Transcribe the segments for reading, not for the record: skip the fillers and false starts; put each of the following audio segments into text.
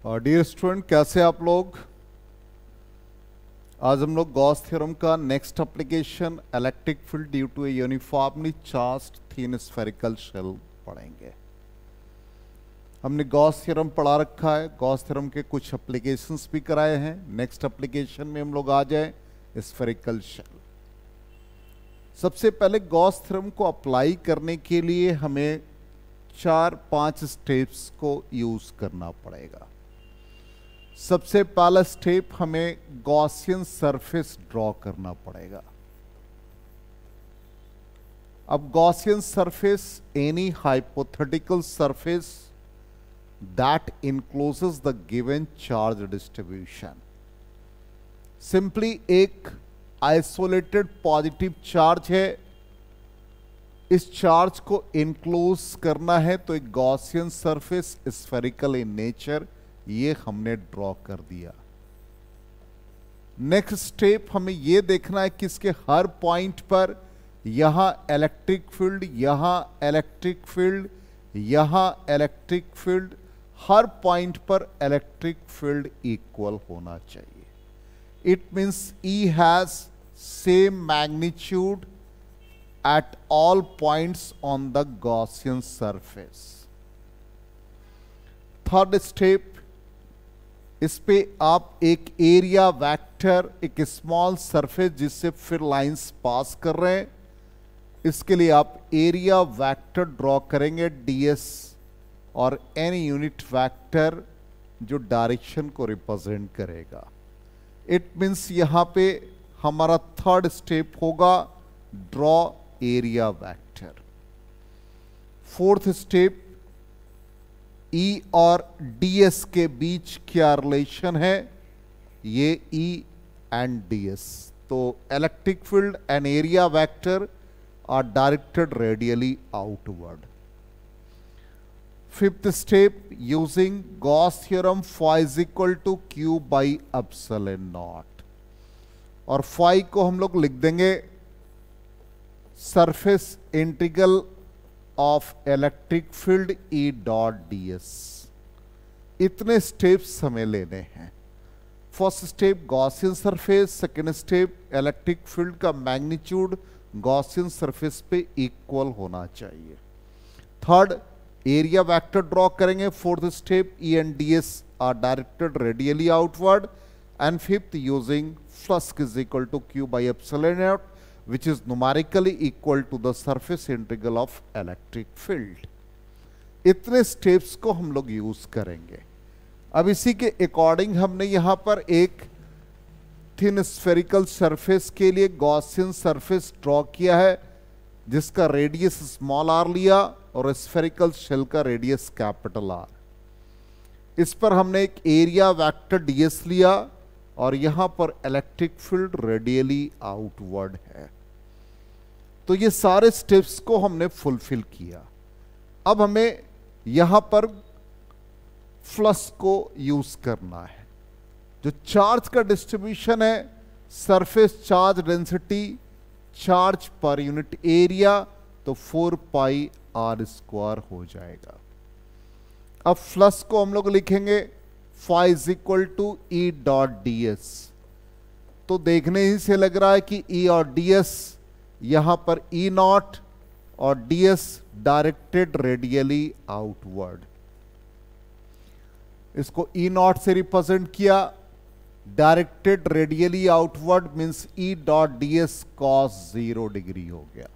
Dear student, कैसे आप लोग। आज हम लोग गॉस थ्योरम का next application electric field due to a uniformly charged thin spherical shell पढ़ेंगे। हमने गॉस थ्योरम पढ़ा रखा है, गॉस थ्योरम के कुछ एप्लीकेशंस भी कराए हैं। नेक्स्ट एप्लीकेशन में हम लोग आ जाए स्फेरिकल शेल। सबसे पहले गॉस थ्योरम को अप्लाई करने के लिए हमें 4-5 स्टेप्स को यूज करना पड़ेगा। सबसे पहला स्टेप, हमें गॉसियन सरफेस ड्रॉ करना पड़ेगा। अब Gaussian surface any hypothetical surface that encloses the given charge distribution. Simply एक आइसोलेटेड पॉजिटिव चार्ज है, इस चार्ज को इनक्लोज करना है, तो एक Gaussian surface spherical in nature ये हमने ड्रॉ कर दिया। नेक्स्ट स्टेप, हमें यह देखना है कि इसके हर पॉइंट पर यहां इलेक्ट्रिक फील्ड, यहां इलेक्ट्रिक फील्ड, यहां इलेक्ट्रिक फील्ड, हर पॉइंट पर इलेक्ट्रिक फील्ड इक्वल होना चाहिए। It means E has same magnitude at all points on the Gaussian surface. Third step, इस पे आप एक एरिया वेक्टर, एक स्मॉल सरफेस जिससे फिर लाइंस पास कर रहे हैं, इसके लिए आप एरिया वेक्टर ड्रॉ करेंगे ds और एनी यूनिट वेक्टर जो डायरेक्शन को रिप्रेजेंट करेगा। इट मींस यहां पे हमारा थर्ड स्टेप होगा draw area vector. Fourth step, E और ds के बीच क्या रिलेशन है, ये E एंड ds। तो electric field and area vector are directed radially outward. Fifth step, using Gauss theorem phi is equal to Q by epsilon naught, और phi को हम लोग लिख देंगे surface integral of electric field E dot ds। इतने steps हमें लेने हैं। First step Gaussian surface, second step electric field का मैग्नीट्यूड गॉसियन सरफेस पे इक्वल होना चाहिए। थर्ड, एरिया वेक्टर ड्रॉ करेंगे। Fourth step, E and ds are directed radially outward. And fifth, using flux is equal to Q by epsilon naught which is numerically equal to the surface integral of electric field। इतने steps को हम लोग use करेंगे। अब इसी के according हमने यहां पर एक थिन स्फेरिकल सरफेस के लिए गॉसियन सरफेस ड्रॉ किया है, जिसका रेडियस स्मॉल r लिया और स्फेरिकल शेल का रेडियस कैपिटल R। इस पर हमने एक एरिया वेक्टर ds लिया और यहां पर इलेक्ट्रिक फील्ड रेडियली आउटवर्ड है। तो ये सारे स्टेप्स को हमने फुलफिल किया। अब हमें यहां पर फ्लक्स को यूज करना है। जो चार्ज का डिस्ट्रीब्यूशन है, surface charge density charge per unit area, तो 4 पाई r² हो जाएगा। अब फ्लक्स को हम लोग लिखेंगे phi is equal to E dot ds। तो देखने ही से लग रहा है कि E और ds, यहां पर E नॉट और ds डायरेक्टेड रेडियली आउटवर्ड। इसको E नॉट से रिप्रेजेंट किया, directed radially outward means E dot ds cos 0 degree हो गया।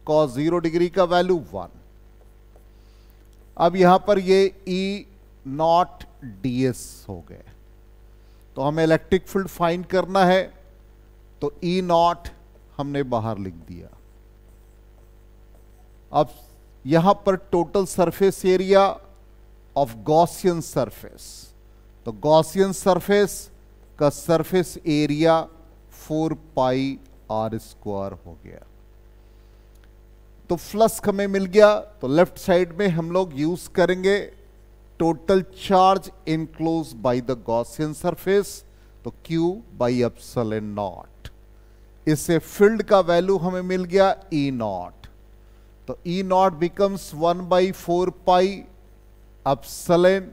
cos 0 डिग्री का वैल्यू 1। अब यहां पर ये E नॉट ds हो गए। तो हमें इलेक्ट्रिक फील्ड फाइंड करना है, तो E नॉट हमने बाहर लिख दिया। अब यहां पर total surface area of Gaussian surface, तो गॉसियन सरफेस का सरफेस एरिया 4 पाई r² हो गया। तो फ्लक्स हमें मिल गया। तो लेफ्ट साइड में हम लोग यूज करेंगे total charge enclose by the Gaussian surface, तो Q बाई एप्सिलॉन नॉट। इससे फील्ड का वैल्यू हमें मिल गया E नॉट, तो E naught becomes 1/4 pi epsilon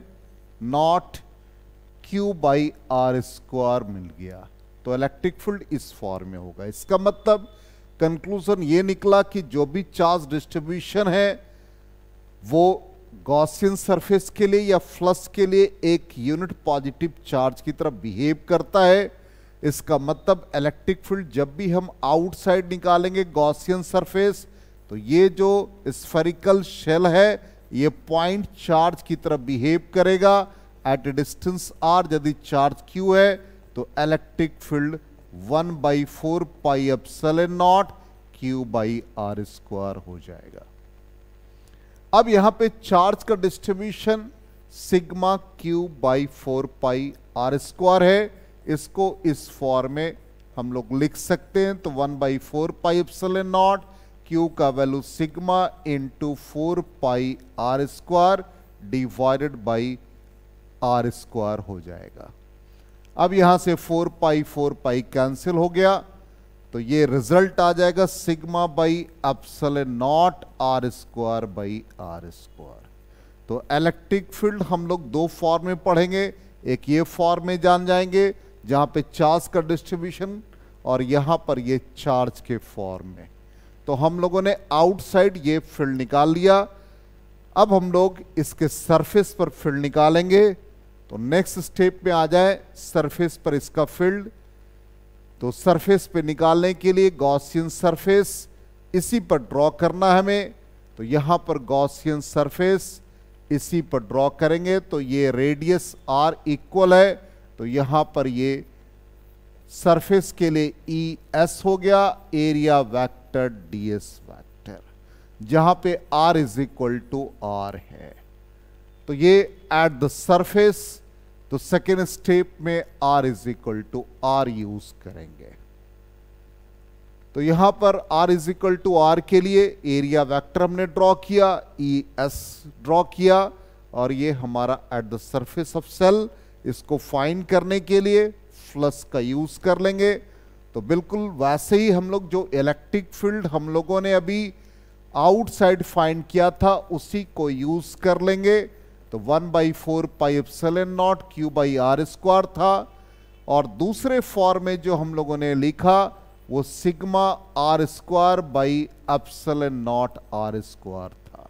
naught Q by r square मिल गया। तो इलेक्ट्रिक फील्ड इस फॉर्म में होगा। इसका मतलब कंक्लूजन ये निकला कि जो भी चार्ज डिस्ट्रीब्यूशन है वो गॉसियन सरफेस के लिए या फ्लक्स के लिए एक यूनिट पॉजिटिव चार्ज की तरह बिहेव करता है। इसका मतलब इलेक्ट्रिक फील्ड जब भी हम आउटसाइड निकालेंगे गॉसियन सरफेस, तो ये जो स्फेरिकल शेल है ये पॉइंट चार्ज की तरह बिहेव करेगा एट ए डिस्टेंस r। यदि चार्ज q है तो electric field 1/4 pi epsilon naught q by r square हो जाएगा। अब यहां पे चार्ज का distribution sigma q by 4 pi r square है। इसको इस फॉर्म में हम लोग लिख सकते हैं। तो 1/4 पाई एप्सिलॉन नॉट q का value sigma into 4 pi r square divided by r square हो जाएगा। अब यहां से 4 पाई कैंसिल हो गया, तो ये रिजल्ट आ जाएगा sigma by epsilon naught r square by r square. तो इलेक्ट्रिक फील्ड हम लोग दो फॉर्म में पढ़ेंगे, एक ये फॉर्म में जान जाएंगे जहां पे चार्ज का डिस्ट्रीब्यूशन, और यहां पर ये चार्ज के फॉर्म में। तो हम लोगों ने आउटसाइड ये फील्ड निकाल लिया। अब हम लोग इसके सरफेस पर फील्ड निकालेंगे। तो नेक्स्ट स्टेप में आ जाए सरफेस पर इसका फील्ड। तो सरफेस पे निकालने के लिए गॉसियन सरफेस इसी पर ड्रॉ करना है हमें। तो यहां पर गॉसियन सरफेस इसी पर ड्रॉ करेंगे। तो ये रेडियस r इक्वल है, तो यहां पर ये सरफेस के लिए ई एस हो गया, area vector d s vector, जहां पे r is equal to r है। तो ये एट द सरफेस, तो सेकेंड स्टेप में r is equal to r use करेंगे। तो यहां पर r is equal to r के लिए एरिया वेक्टर हमने ड्रॉ किया, ई एस ड्रॉ किया, और ये हमारा at the surface of shell. इसको फाइंड करने के लिए फ्लक्स का यूज कर लेंगे। तो बिल्कुल वैसे ही हम लोग जो इलेक्ट्रिक फील्ड हम लोगों ने अभी आउटसाइड फाइंड किया था उसी को यूज कर लेंगे। तो 1/4 pi epsilon naught q by r square था, और दूसरे फॉर्म में जो हम लोगों ने लिखा वो sigma r square by epsilon naught r square था।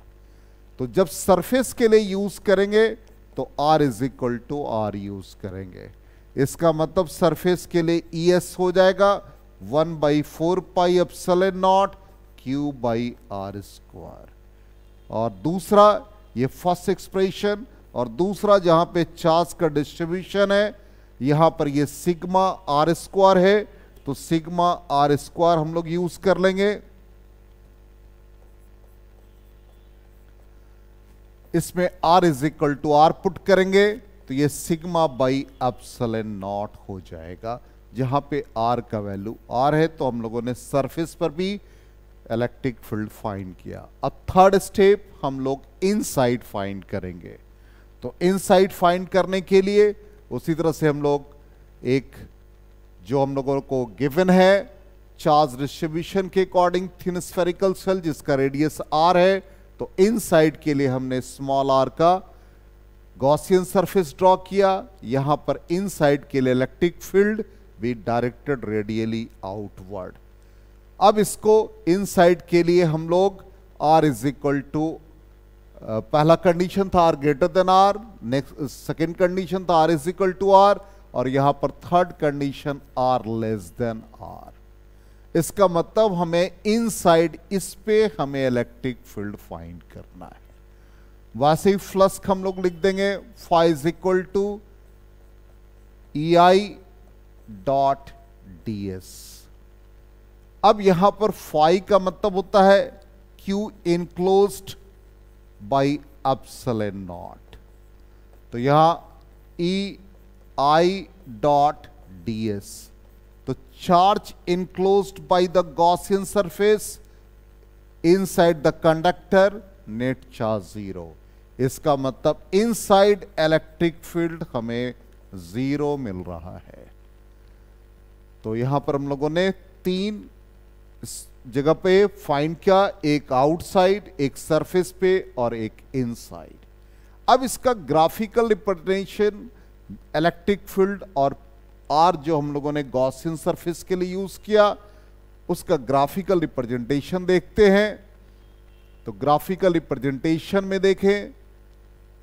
तो जब सरफेस के लिए यूज करेंगे तो r is equal to r use करेंगे। इसका मतलब सरफेस के लिए ई एस हो जाएगा 1/4 pi epsilon naught q by r square. और दूसरा ये फर्स्ट एक्सप्रेशन, और दूसरा जहां पे चार्ज का डिस्ट्रीब्यूशन है यहां पर ये सिग्मा आर स्क्वायर है। तो सिग्मा आर स्क्वायर हम लोग यूज कर लेंगे। इसमें r is equal to r put करेंगे, तो ये सिग्मा बाई एप्सिलॉन नॉट हो जाएगा, जहां पे r का वैल्यू r है। तो हम लोगों ने सरफेस पर भी इलेक्ट्रिक फील्ड फाइंड किया। अब थर्ड स्टेप हम लोग इनसाइड फाइंड करेंगे। तो इनसाइड फाइंड करने के लिए उसी तरह से हम लोग एक जो हम लोगों को गिवन है चार्ज डिस्ट्रीब्यूशन के अकॉर्डिंग थिन स्फेरिकल शेल जिसका रेडियस r है। तो इनसाइड के लिए हमने स्मॉल r का गॉसियन सरफेस ड्रॉ किया। यहां पर इनसाइड के लिए इलेक्ट्रिक फील्ड भी डायरेक्टेड रेडियली आउटवर्ड। अब इसको इनसाइड के लिए हम लोग r इज इक्वल टू, पहला कंडीशन था r greater than r, next second condition था r is equal to r, और यहां पर third condition r less than r। इसका मतलब हमें इनसाइड इस पे हमें इलेक्ट्रिक फील्ड फाइंड करना है। वैसे ही फ्लक्स हम लोग लिख देंगे φ is equal to EI dot ds। अब यहां पर फाई का मतलब होता है Q enclosed by epsilon not. तो यहां EI डॉट ds, तो charge enclosed by the Gaussian surface inside the conductor, net charge 0। इसका मतलब इनसाइड इलेक्ट्रिक फील्ड हमें 0 मिल रहा है। तो यहां पर हम लोगों ने तीन जगह पे फाइंड किया, एक आउटसाइड, एक सरफेस पे और एक इनसाइड। अब इसका ग्राफिकल रिप्रेजेंटेशन इलेक्ट्रिक फील्ड और आर जो हम लोगों ने गॉसियन सरफेस के लिए यूज किया उसका ग्राफिकल रिप्रेजेंटेशन देखते हैं। तो ग्राफिकल रिप्रेजेंटेशन में देखें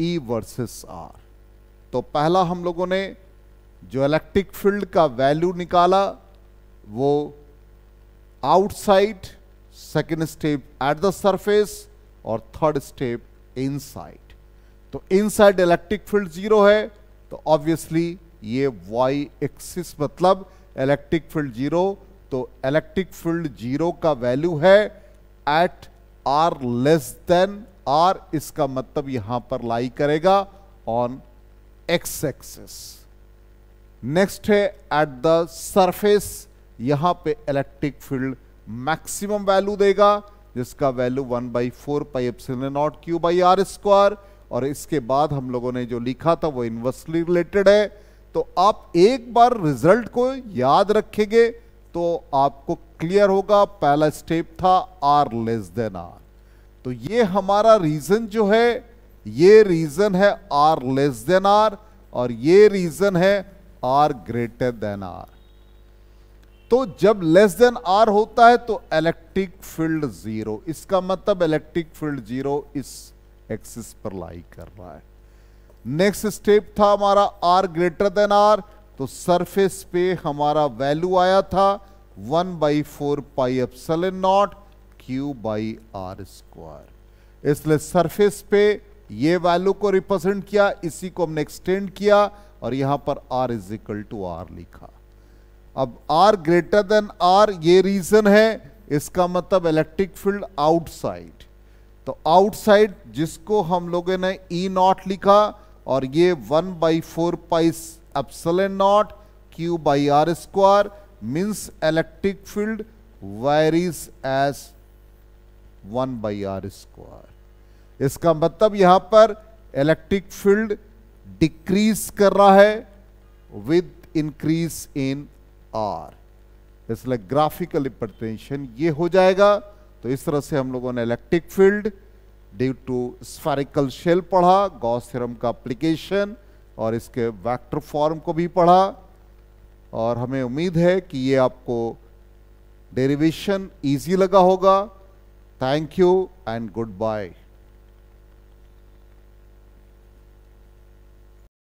ई वर्सेस आर। तो पहला हम लोगों ने जो इलेक्ट्रिक फील्ड का वैल्यू निकाला वो outside, second step at the surface और थर्ड स्टेप इनसाइड। तो इनसाइड इलेक्ट्रिक फील्ड 0 है तो ऑब्वियसली ये वाई एक्सिस मतलब इलेक्ट्रिक फील्ड 0। तो इलेक्ट्रिक फील्ड 0 का वैल्यू है at r less than r, इसका मतलब यहां पर लाई करेगा ऑन एक्स एक्सिस। नेक्स्ट है एट द सरफेस, यहां पे इलेक्ट्रिक फील्ड मैक्सिमम वैल्यू देगा जिसका value 1/4 pi epsilon naught q by r square. और इसके बाद हम लोगों ने जो लिखा था वो इनवर्सली रिलेटेड है। तो आप एक बार रिजल्ट को याद रखेंगे तो आपको क्लियर होगा। पहला स्टेप था आर लेस देन आर, तो ये हमारा रीजन जो है ये रीजन है आर लेस देन आर और ये रीजन है आर ग्रेटर देन आर। तो जब लेस देन आर होता है तो इलेक्ट्रिक फील्ड 0, इसका मतलब इलेक्ट्रिक फील्ड 0 इस एक्सिस पर लाई कर रहा है। नेक्स्ट स्टेप था हमारा आर ग्रेटर देन आर, तो सरफेस पे हमारा वैल्यू आया था 1/4 pi epsilon naught q by r square. इसलिए सरफेस पे ये वैल्यू को रिप्रेजेंट किया, इसी को हमने एक्सटेंड किया और यहां पर r is equal to r लिखा। अब r ग्रेटर देन r ये रीजन है, इसका मतलब इलेक्ट्रिक फील्ड आउटसाइड। तो आउटसाइड जिसको हम लोगों ने E नॉट लिखा और ये 1/4 pi epsilon naught q by r square means electric field varies as 1/r square. इसका मतलब यहां पर इलेक्ट्रिक फील्ड डिक्रीज कर रहा है विद इंक्रीज इन आर। इसलिए ग्राफिकल रिप्रेजेंटेशन ये हो जाएगा। तो इस तरह से हम लोगों ने electric field due to spherical shell पढ़ा, गॉस थ्योरम का एप्लीकेशन और इसके वेक्टर फॉर्म को भी पढ़ा। और हमें उम्मीद है कि ये आपको डेरिवेशन इजी लगा होगा। Thank you and goodbye.